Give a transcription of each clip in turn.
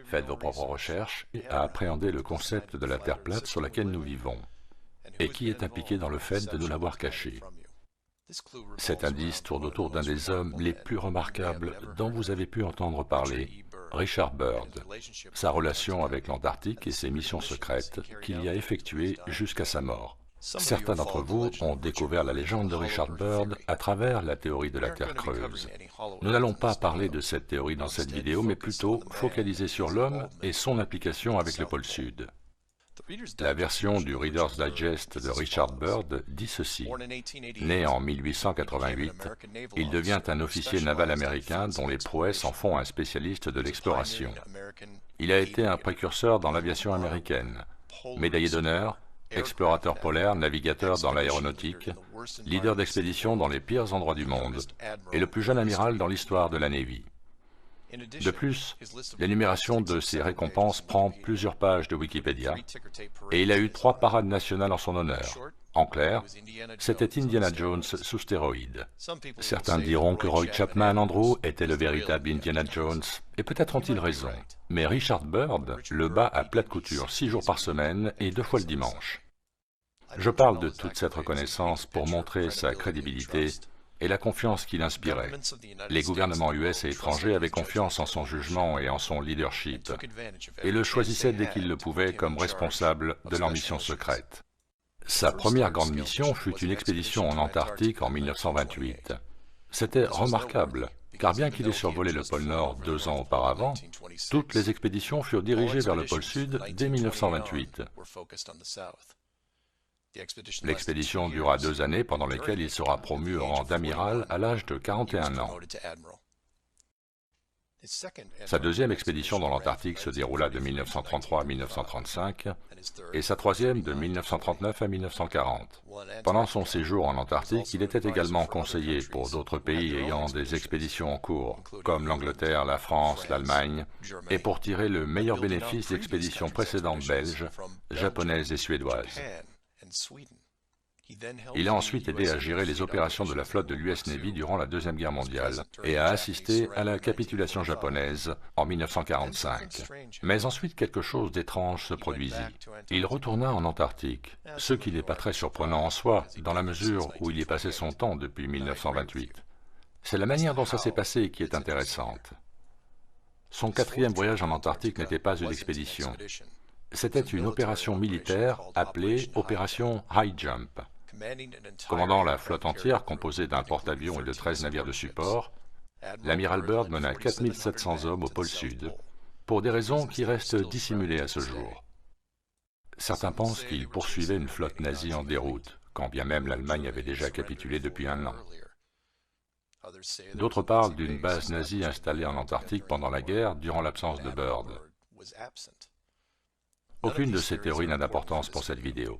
Faites vos propres recherches à appréhender le concept de la Terre plate sur laquelle nous vivons, et qui est impliqué dans le fait de nous l'avoir caché. Cet indice tourne autour d'un des hommes les plus remarquables dont vous avez pu entendre parler, Richard Byrd, sa relation avec l'Antarctique et ses missions secrètes qu'il y a effectuées jusqu'à sa mort. Certains d'entre vous ont découvert la légende de Richard Byrd à travers la théorie de la Terre creuse. Nous n'allons pas parler de cette théorie dans cette vidéo, mais plutôt focaliser sur l'homme et son implication avec le pôle Sud. La version du Reader's Digest de Richard Byrd dit ceci. Né en 1888, il devient un officier naval américain dont les prouesses en font un spécialiste de l'exploration. Il a été un précurseur dans l'aviation américaine, médaillé d'honneur, explorateur polaire, navigateur dans l'aéronautique, leader d'expédition dans les pires endroits du monde, et le plus jeune amiral dans l'histoire de la Navy. De plus, l'énumération de ses récompenses prend plusieurs pages de Wikipédia, et il a eu 3 parades nationales en son honneur. En clair, c'était Indiana Jones sous stéroïdes. Certains diront que Roy Chapman Andrew était le véritable Indiana Jones, et peut-être ont-ils raison. Mais Richard Byrd le bat à plate couture 6 jours par semaine et 2 fois le dimanche. Je parle de toute cette reconnaissance pour montrer sa crédibilité et la confiance qu'il inspirait. Les gouvernements US et étrangers avaient confiance en son jugement et en son leadership, et le choisissaient dès qu'ils le pouvaient comme responsable de leur mission secrète. Sa première grande mission fut une expédition en Antarctique en 1928. C'était remarquable, car bien qu'il ait survolé le pôle Nord 2 ans auparavant, toutes les expéditions furent dirigées vers le pôle Sud dès 1928. L'expédition dura 2 années pendant lesquelles il sera promu au rang d'amiral à l'âge de 41 ans. Sa deuxième expédition dans l'Antarctique se déroula de 1933 à 1935 et sa troisième de 1939 à 1940. Pendant son séjour en Antarctique, il était également conseiller pour d'autres pays ayant des expéditions en cours, comme l'Angleterre, la France, l'Allemagne, et pour tirer le meilleur bénéfice d'expéditions précédentes belges, japonaises et suédoises. Il a ensuite aidé à gérer les opérations de la flotte de l'US Navy durant la Deuxième Guerre mondiale et a assisté à la capitulation japonaise en 1945. Mais ensuite quelque chose d'étrange se produisit. Il retourna en Antarctique, ce qui n'est pas très surprenant en soi, dans la mesure où il y passait son temps depuis 1928. C'est la manière dont ça s'est passé qui est intéressante. Son 4e voyage en Antarctique n'était pas une expédition. C'était une opération militaire appelée Opération High Jump. Commandant la flotte entière composée d'un porte-avions et de 13 navires de support, l'amiral Byrd mena 4700 hommes au pôle Sud, pour des raisons qui restent dissimulées à ce jour. Certains pensent qu'il poursuivait une flotte nazie en déroute, quand bien même l'Allemagne avait déjà capitulé depuis 1 an. D'autres parlent d'une base nazie installée en Antarctique pendant la guerre durant l'absence de Byrd. Aucune de ces théories n'a d'importance pour cette vidéo.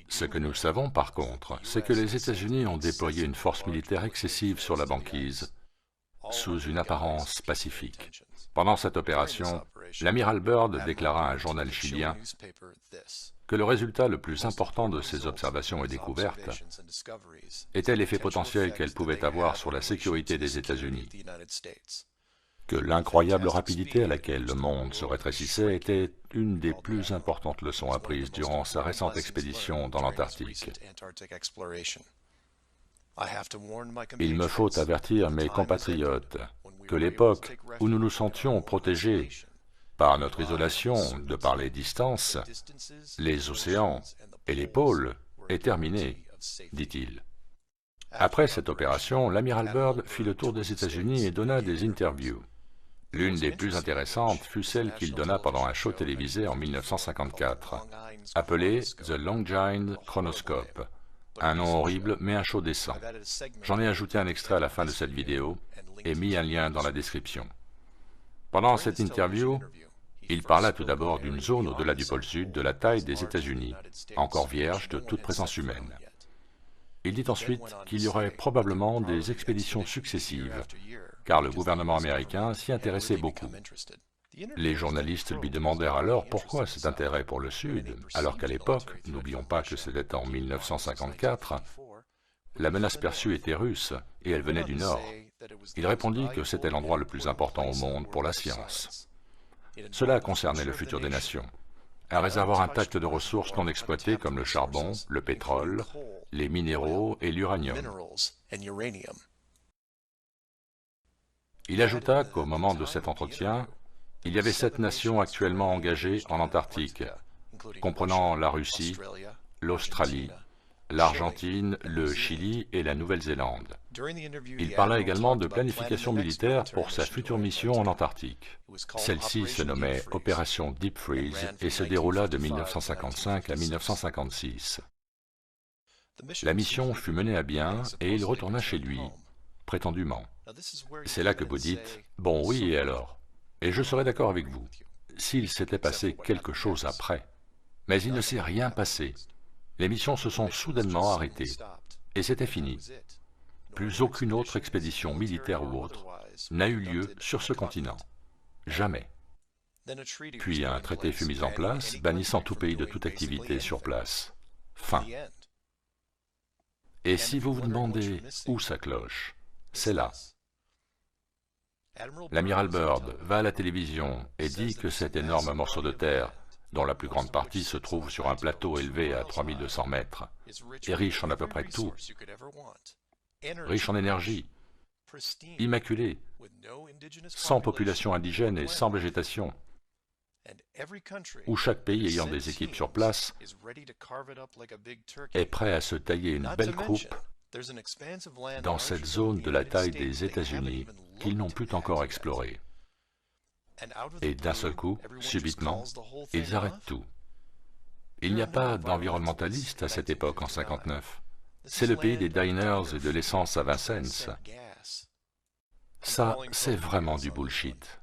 Ce que nous savons par contre, c'est que les États-Unis ont déployé une force militaire excessive sur la banquise, sous une apparence pacifique. Pendant cette opération, l'amiral Byrd déclara à un journal chilien que le résultat le plus important de ces observations et découvertes était l'effet potentiel qu'elles pouvaient avoir sur la sécurité des États-Unis, que l'incroyable rapidité à laquelle le monde se rétrécissait était une des plus importantes leçons apprises durant sa récente expédition dans l'Antarctique. Il me faut avertir mes compatriotes que l'époque où nous nous sentions protégés par notre isolation de par les distances, les océans et les pôles est terminée, dit-il. Après cette opération, l'amiral Byrd fit le tour des États-Unis et donna des interviews. L'une des plus intéressantes fut celle qu'il donna pendant un show télévisé en 1954, appelé The Longines Chronoscope, un nom horrible mais un show décent. J'en ai ajouté un extrait à la fin de cette vidéo et mis un lien dans la description. Pendant cette interview, il parla tout d'abord d'une zone au-delà du pôle Sud de la taille des États-Unis, encore vierge de toute présence humaine. Il dit ensuite qu'il y aurait probablement des expéditions successives, car le gouvernement américain s'y intéressait beaucoup. Les journalistes lui demandèrent alors pourquoi cet intérêt pour le Sud, alors qu'à l'époque, n'oublions pas que c'était en 1954, la menace perçue était russe et elle venait du Nord. Il répondit que c'était l'endroit le plus important au monde pour la science. Cela concernait le futur des nations. Un réservoir intact de ressources non exploitées comme le charbon, le pétrole, les minéraux et l'uranium. Il ajouta qu'au moment de cet entretien, il y avait 7 nations actuellement engagées en Antarctique, comprenant la Russie, l'Australie, l'Argentine, le Chili et la Nouvelle-Zélande. Il parla également de planification militaire pour sa future mission en Antarctique. Celle-ci se nommait Opération Deep Freeze et se déroula de 1955 à 1956. La mission fut menée à bien et il retourna chez lui, prétendument. C'est là que vous dites, « Bon, oui, et alors ?» Et je serais d'accord avec vous, s'il s'était passé quelque chose après. Mais il ne s'est rien passé. Les missions se sont soudainement arrêtées, et c'était fini. Plus aucune autre expédition militaire ou autre n'a eu lieu sur ce continent. Jamais. Puis un traité fut mis en place, bannissant tout pays de toute activité sur place. Fin. Et si vous vous demandez où ça cloche, c'est là. L'amiral Byrd va à la télévision et dit que cet énorme morceau de terre, dont la plus grande partie se trouve sur un plateau élevé à 3200 mètres, est riche en à peu près tout, riche en énergie, immaculé, sans population indigène et sans végétation, où chaque pays ayant des équipes sur place est prêt à se tailler une belle croupe dans cette zone de la taille des États-Unis qu'ils n'ont pu encore explorer. Et d'un seul coup, subitement, ils arrêtent tout. Il n'y a pas d'environnementalistes à cette époque en 59. C'est le pays des diners et de l'essence à 20 cents. Ça, c'est vraiment du bullshit.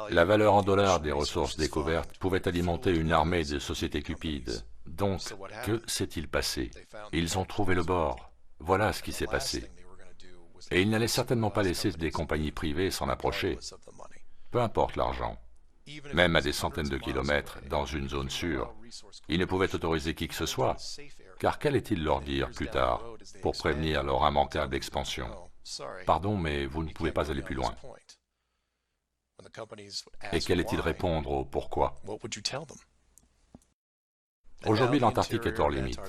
La valeur en dollars des ressources découvertes pouvait alimenter une armée de sociétés cupides. Donc, que s'est-il passé? Ils ont trouvé le bord. Voilà ce qui s'est passé. Et ils n'allaient certainement pas laisser des compagnies privées s'en approcher. Peu importe l'argent. Même à des centaines de kilomètres, dans une zone sûre, ils ne pouvaient autoriser qui que ce soit, car qu'allait-il leur dire plus tard, pour prévenir leur immanquable expansion? Pardon, mais vous ne pouvez pas aller plus loin. Et qu'allait-il répondre au pourquoi? Aujourd'hui, l'Antarctique est hors limite.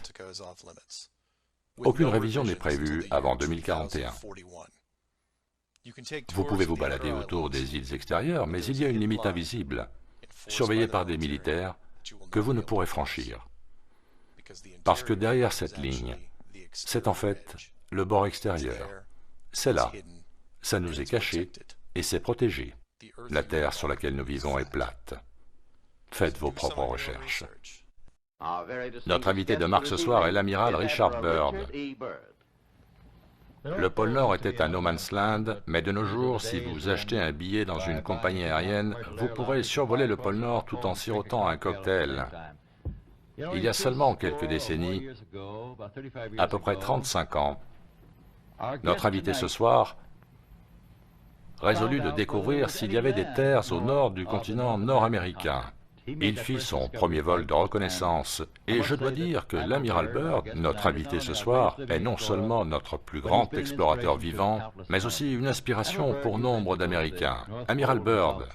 Aucune révision n'est prévue avant 2041. Vous pouvez vous balader autour des îles extérieures, mais il y a une limite invisible, surveillée par des militaires, que vous ne pourrez franchir. Parce que derrière cette ligne, c'est en fait le bord extérieur. C'est là, ça nous est caché et c'est protégé. La terre sur laquelle nous vivons est plate. Faites vos propres recherches. Notre invité de marque ce soir est l'amiral Richard Byrd. Le pôle Nord était un no man's land, mais de nos jours, si vous achetez un billet dans une compagnie aérienne, vous pourrez survoler le pôle Nord tout en sirotant un cocktail. Il y a seulement quelques décennies, à peu près 35 ans, notre invité ce soir résolut de découvrir s'il y avait des terres au nord du continent nord-américain. Il fit son premier vol de reconnaissance, et je dois dire que l'amiral Byrd, notre invité ce soir, est non seulement notre plus grand explorateur vivant, mais aussi une inspiration pour nombre d'Américains. Amiral Byrd,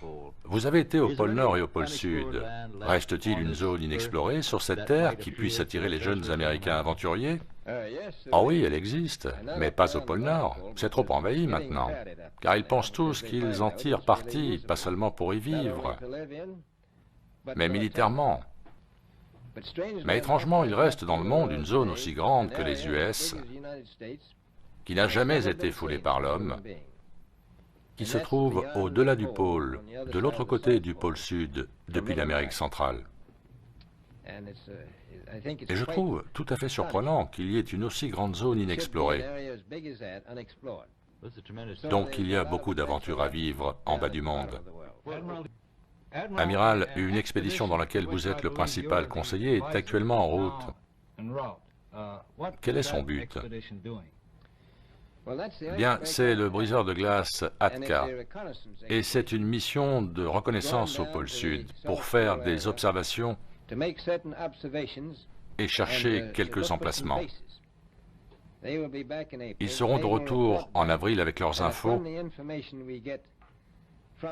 vous avez été au pôle Nord et au pôle Sud. Reste-t-il une zone inexplorée sur cette terre qui puisse attirer les jeunes Américains aventuriers? Oh oui, elle existe, mais pas au pôle Nord. C'est trop envahi maintenant, car ils pensent tous qu'ils en tirent parti, pas seulement pour y vivre, mais militairement. Mais étrangement, il reste dans le monde une zone aussi grande que les US, qui n'a jamais été foulée par l'homme, qui se trouve au-delà du pôle, de l'autre côté du pôle Sud, depuis l'Amérique centrale. Et je trouve tout à fait surprenant qu'il y ait une aussi grande zone inexplorée. Donc il y a beaucoup d'aventures à vivre en bas du monde. Amiral, une expédition dans laquelle vous êtes le principal conseiller est actuellement en route. Quel est son but? Bien, c'est le briseur de glace Atka, et c'est une mission de reconnaissance au pôle Sud pour faire des observations et chercher quelques emplacements. Ils seront de retour en avril avec leurs infos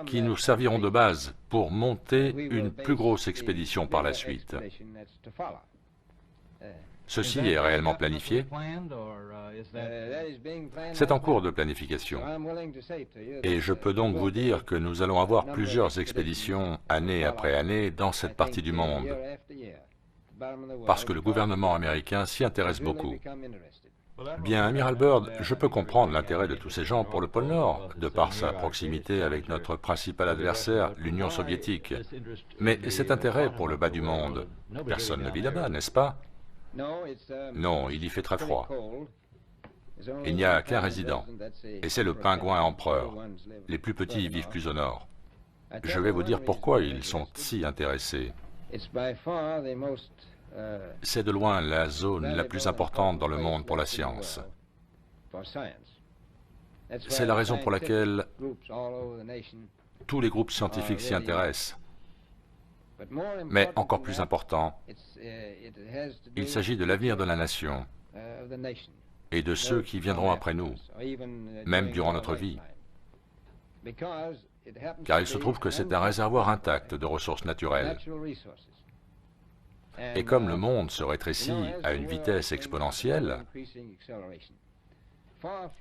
qui nous serviront de base pour monter une plus grosse expédition par la suite. Ceci est réellement planifié. C'est en cours de planification. Et je peux donc vous dire que nous allons avoir plusieurs expéditions année après année dans cette partie du monde, parce que le gouvernement américain s'y intéresse beaucoup. Bien, Amiral Byrd, je peux comprendre l'intérêt de tous ces gens pour le pôle Nord, de par sa proximité avec notre principal adversaire, l'Union soviétique. Mais cet intérêt pour le bas du monde, personne ne vit là-bas, n'est-ce pas? Non, il y fait très froid. Il n'y a qu'un résident, et c'est le pingouin empereur. Les plus petits vivent plus au nord. Je vais vous dire pourquoi ils sont si intéressés. C'est de loin la zone la plus importante dans le monde pour la science. C'est la raison pour laquelle tous les groupes scientifiques s'y intéressent. Mais encore plus important, il s'agit de l'avenir de la nation et de ceux qui viendront après nous, même durant notre vie. Car il se trouve que c'est un réservoir intact de ressources naturelles. Et comme le monde se rétrécit à une vitesse exponentielle,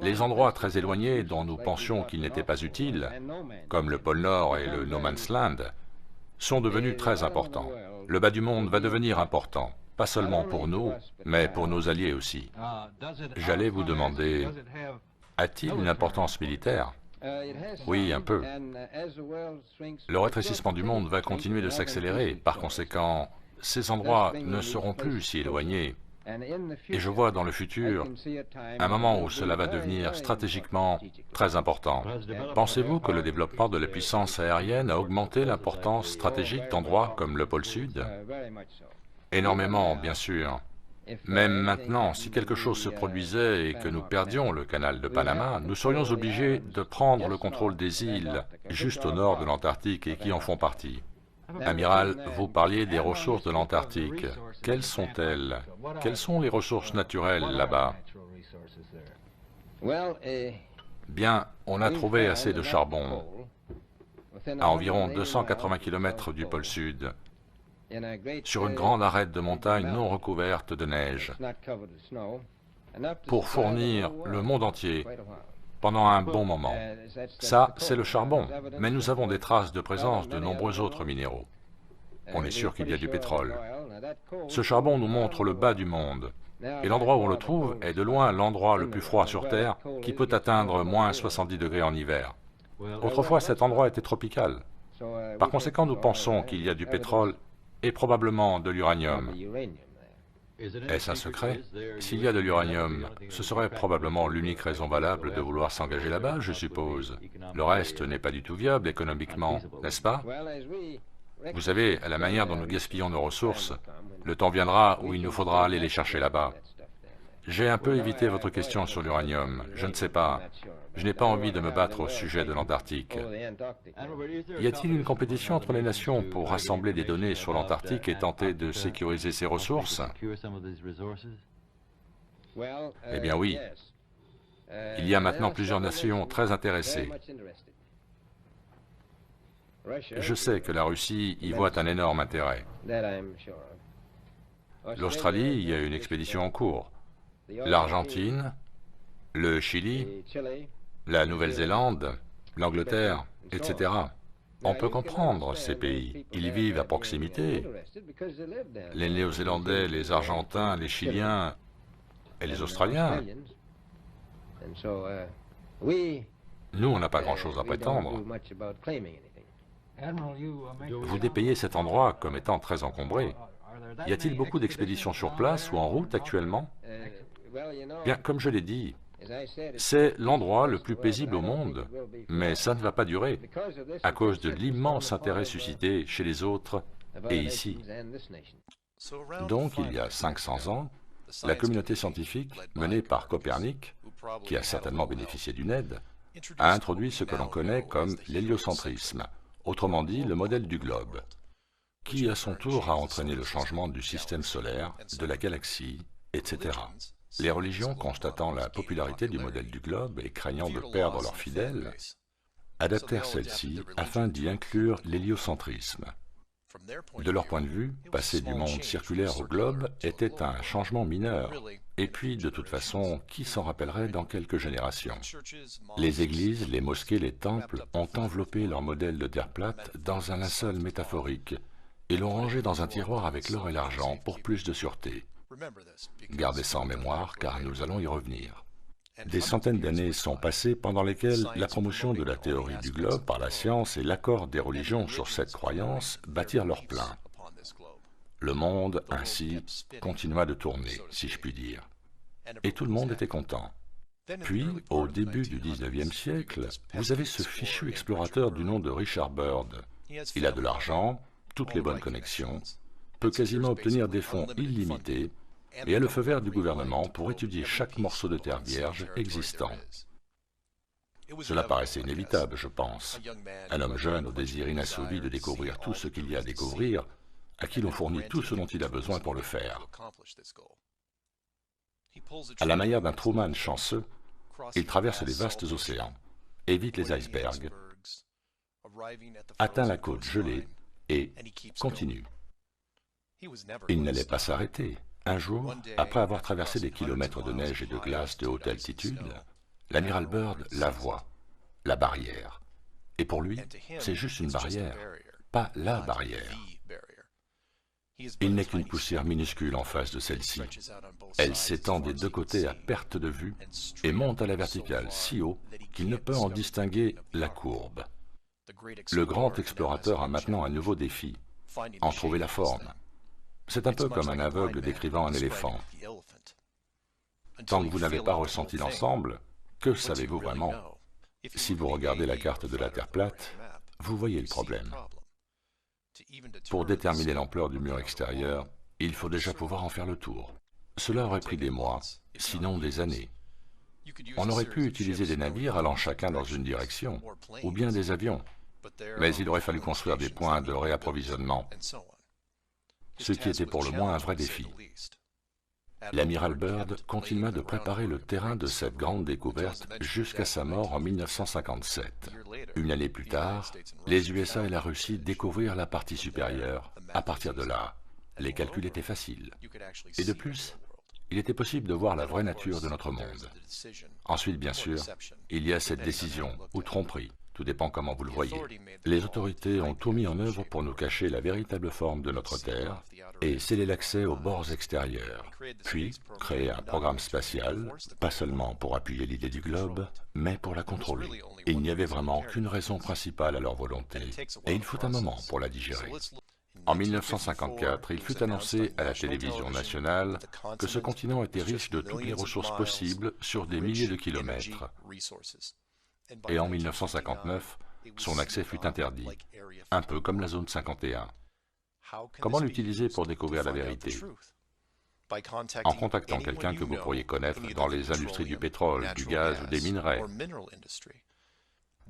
les endroits très éloignés dont nous pensions qu'ils n'étaient pas utiles, comme le pôle Nord et le No Man's Land, sont devenus très importants. Le bas du monde va devenir important, pas seulement pour nous, mais pour nos alliés aussi. J'allais vous demander, a-t-il une importance militaire? Oui, un peu. Le rétrécissement du monde va continuer de s'accélérer, par conséquent, ces endroits ne seront plus si éloignés. Et je vois dans le futur un moment où cela va devenir stratégiquement très important. Pensez-vous que le développement de la puissance aérienne a augmenté l'importance stratégique d'endroits comme le pôle Sud? Énormément, bien sûr. Même maintenant, si quelque chose se produisait et que nous perdions le canal de Panama, nous serions obligés de prendre le contrôle des îles juste au nord de l'Antarctique et qui en font partie. Amiral, vous parliez des ressources de l'Antarctique. Quelles sont-elles? Quelles sont les ressources naturelles là-bas? Bien, on a trouvé assez de charbon, à environ 280 km du pôle Sud, sur une grande arête de montagne non recouverte de neige, pour fournir le monde entier pendant un bon moment. Ça, c'est le charbon, mais nous avons des traces de présence de nombreux autres minéraux. On est sûr qu'il y a du pétrole. Ce charbon nous montre le bas du monde, et l'endroit où on le trouve est de loin l'endroit le plus froid sur Terre, qui peut atteindre moins 70 degrés en hiver. Autrefois, cet endroit était tropical. Par conséquent, nous pensons qu'il y a du pétrole et probablement de l'uranium. Est-ce un secret? S'il y a de l'uranium, ce serait probablement l'unique raison valable de vouloir s'engager là-bas, je suppose. Le reste n'est pas du tout viable économiquement, n'est-ce pas? Vous savez, à la manière dont nous gaspillons nos ressources, le temps viendra où il nous faudra aller les chercher là-bas. J'ai un peu évité votre question sur l'uranium, je ne sais pas. Je n'ai pas envie de me battre au sujet de l'Antarctique. Y a-t-il une compétition entre les nations pour rassembler des données sur l'Antarctique et tenter de sécuriser ses ressources? Eh bien oui. Il y a maintenant plusieurs nations très intéressées. Je sais que la Russie y voit un énorme intérêt. L'Australie y a une expédition en cours. L'Argentine, le Chili, la Nouvelle-Zélande, l'Angleterre, etc. On peut comprendre ces pays. Ils vivent à proximité. Les Néo-Zélandais, les Argentins, les Chiliens et les Australiens. Nous, on n'a pas grand-chose à prétendre. Vous dépayez cet endroit comme étant très encombré. Y a-t-il beaucoup d'expéditions sur place ou en route actuellement? Bien, comme je l'ai dit, c'est l'endroit le plus paisible au monde, mais ça ne va pas durer, à cause de l'immense intérêt suscité chez les autres et ici. Donc, il y a 500 ans, la communauté scientifique, menée par Copernic, qui a certainement bénéficié d'une aide, a introduit ce que l'on connaît comme l'héliocentrisme, autrement dit le modèle du globe, qui à son tour a entraîné le changement du système solaire, de la galaxie, etc. Les religions, constatant la popularité du modèle du globe et craignant de perdre leurs fidèles, adaptèrent celle-ci afin d'y inclure l'héliocentrisme. De leur point de vue, passer du monde circulaire au globe était un changement mineur. Et puis, de toute façon, qui s'en rappellerait dans quelques générations? Les églises, les mosquées, les temples ont enveloppé leur modèle de terre plate dans un linceul métaphorique et l'ont rangé dans un tiroir avec l'or et l'argent pour plus de sûreté. Gardez ça en mémoire, car nous allons y revenir. Des centaines d'années sont passées pendant lesquelles la promotion de la théorie du globe par la science et l'accord des religions sur cette croyance battirent leur plein. Le monde, ainsi, continua de tourner, si je puis dire. Et tout le monde était content. Puis, au début du XIXe siècle, vous avez ce fichu explorateur du nom de Richard Byrd. Il a de l'argent, toutes les bonnes connexions, peut quasiment obtenir des fonds illimités et a le feu vert du gouvernement pour étudier chaque morceau de terre vierge existant. Cela paraissait inévitable, je pense. Un homme jeune au désir inassouvi de découvrir tout ce qu'il y a à découvrir, à qui l'on fournit tout ce dont il a besoin pour le faire. À la manière d'un Truman chanceux, il traverse les vastes océans, évite les icebergs, atteint la côte gelée et continue. Il n'allait pas s'arrêter. Un jour, après avoir traversé des kilomètres de neige et de glace de haute altitude, l'amiral Byrd la voit, la barrière. Et pour lui, c'est juste une barrière, pas la barrière. Il n'est qu'une poussière minuscule en face de celle-ci. Elle s'étend des deux côtés à perte de vue et monte à la verticale si haut qu'il ne peut en distinguer la courbe. Le grand explorateur a maintenant un nouveau défi, en trouver la forme. C'est un peu comme un aveugle décrivant un éléphant. Tant que vous n'avez pas ressenti l'ensemble, que savez-vous vraiment? Si vous regardez la carte de la Terre plate, vous voyez le problème. Pour déterminer l'ampleur du mur extérieur, il faut déjà pouvoir en faire le tour. Cela aurait pris des mois, sinon des années. On aurait pu utiliser des navires allant chacun dans une direction, ou bien des avions, mais il aurait fallu construire des points de réapprovisionnement, ce qui était pour le moins un vrai défi. L'amiral Byrd continua de préparer le terrain de cette grande découverte jusqu'à sa mort en 1957. Une année plus tard, les USA et la Russie découvrirent la partie supérieure. À partir de là, les calculs étaient faciles. Et de plus, il était possible de voir la vraie nature de notre monde. Ensuite, bien sûr, il y a cette décision, ou tromperie, tout dépend comment vous le voyez. Les autorités ont tout mis en œuvre pour nous cacher la véritable forme de notre Terre et sceller l'accès aux bords extérieurs, puis créer un programme spatial, pas seulement pour appuyer l'idée du globe, mais pour la contrôler. Il n'y avait vraiment qu'une raison principale à leur volonté, et il faut un moment pour la digérer. En 1954, il fut annoncé à la télévision nationale que ce continent était riche de toutes les ressources possibles sur des milliers de kilomètres. Et en 1959, son accès fut interdit, un peu comme la zone 51. Comment l'utiliser pour découvrir la vérité? En contactant quelqu'un que vous pourriez connaître dans les industries du pétrole, du gaz ou des minerais.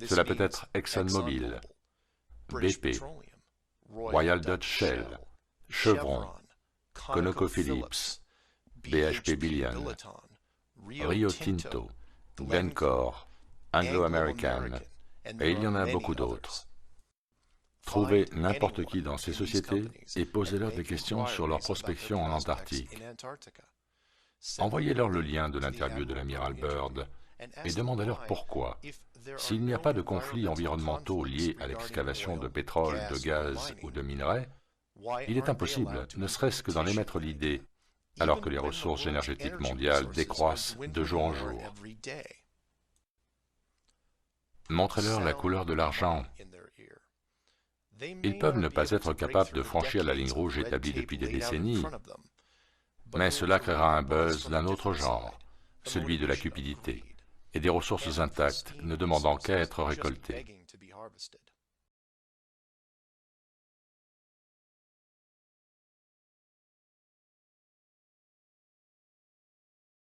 Cela peut être ExxonMobil, BP, Royal Dutch Shell, Chevron, ConocoPhillips, BHP Billion, Rio Tinto, Glencore, Anglo-American, et il y en a beaucoup d'autres. Trouvez n'importe qui dans ces sociétés et posez-leur des questions sur leur prospection en Antarctique. Envoyez-leur le lien de l'interview de l'amiral Byrd et demandez-leur pourquoi. S'il n'y a pas de conflits environnementaux liés à l'excavation de pétrole, de gaz ou de minerais, il est impossible, ne serait-ce que d'en émettre l'idée, alors que les ressources énergétiques mondiales décroissent de jour en jour. Montrez-leur la couleur de l'argent. Ils peuvent ne pas être capables de franchir la ligne rouge établie depuis des décennies, mais cela créera un buzz d'un autre genre, celui de la cupidité, et des ressources intactes ne demandant qu'à être récoltées.